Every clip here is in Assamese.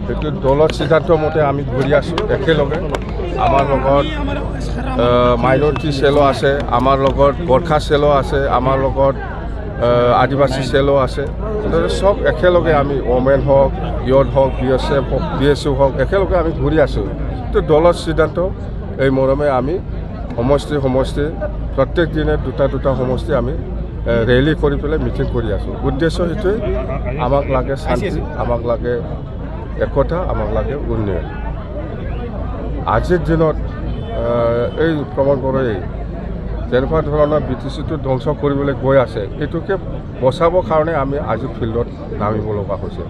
সেইটো দলৰ সিদ্ধান্ত মতে আমি ঘূৰি আছোঁ একেলগে আমাৰ লগত মাইনৰিটি চেলো আছে আমাৰ লগত গোৰ্খা চেলো আছে আমাৰ লগত আদিবাসী চেলো আছে সব একেলগে আমি ওমেন হওক ইয়থ হওক BSF হওক একেলগে আমি ঘূৰি আছোঁ তো দলৰ সিদ্ধান্ত এই মৰমে আমি সমষ্টি প্ৰত্যেক দিনে দুটা সমষ্টি আমি ৰেলী কৰি পেলাই মিটিং কৰি আছোঁ উদ্দেশ্য সেইটোৱে আমাক লাগে শান্তি আমাক লাগে একতা আমাক লাগে উন্নয়ন আজিৰ দিনত এই প্ৰমোদ বড়োৱে যেনেকুৱা ধৰণৰ BTCটো ধ্বংস কৰিবলৈ গৈ আছে এইটোকে বচাবৰ কাৰণে আমি আজি ফিল্ডত নামিব লগা হৈছে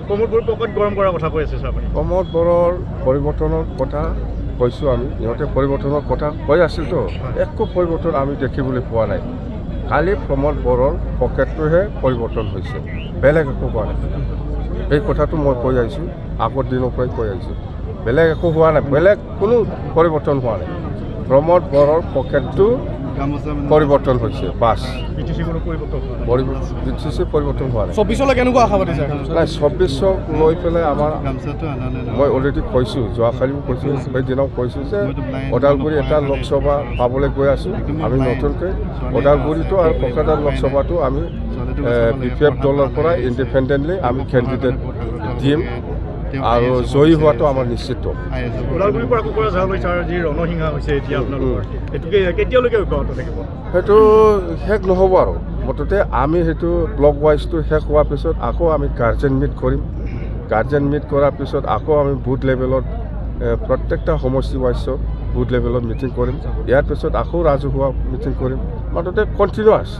প্ৰমোদ বড়োৰ পৰিৱৰ্তনৰ কথা কৈছোঁ আমি ইহঁতে পৰিৱৰ্তনৰ কথা কৈ আছিলতো একো পৰিৱৰ্তন আমি দেখিবলৈ পোৱা নাই খালি প্ৰমোদ বড়োৰ পকেটটোহে পৰিৱৰ্তন হৈছে বেলেগ একো হোৱা নাই এই কথাটো মই কৈ আহিছোঁ আগৰ দিনৰ পৰাই কৈ আহিছোঁ বেলেগ একো হোৱা নাই বেলেগ কোনো পৰিৱৰ্তন হোৱা নাই প্ৰমোদ বড়োৰ পকেটটো পৰিৱৰ্তন হৈছে বাছ BTC পৰিৱৰ্তন হোৱা নাই 24লৈ কেনেকুৱা আশাবাদী নাই 24ক লৈ পেলাই আমাৰ মই অলৰেডি কৈছোঁ যোৱাকালিও কৈছোঁ সেইদিনাও কৈছোঁ যে ওদালগুৰি এটা লোকসভা পাবলৈ গৈ আছোঁ আমি নতুনকৈ ওদালগুৰিটো আৰু কোকৰাঝাৰ লোকসভাটো আমি BPF দলৰ পৰা ইণ্ডিপেণ্ডেণ্টলি আমি কেণ্ডিডেট দিম আৰু জয়ী হোৱাটো আমাৰ নিশ্চিত সেইটো শেষ নহ'ব আৰু মুঠতে আমি সেইটো ব্লক ৱাইজটো শেষ হোৱাৰ পিছত আকৌ আমি গাৰ্জেন মিট কৰিম গাৰ্জেন মিট কৰাৰ পিছত আকৌ আমি বুথ লেভেলত প্ৰত্যেকটা সমষ্টি ৱাইজত বুথ লেভেলত মিটিং কৰিম ইয়াৰ পিছত আকৌ ৰাজহুৱা মিটিং কৰিম মুঠতে কণ্টিনিউৱাছ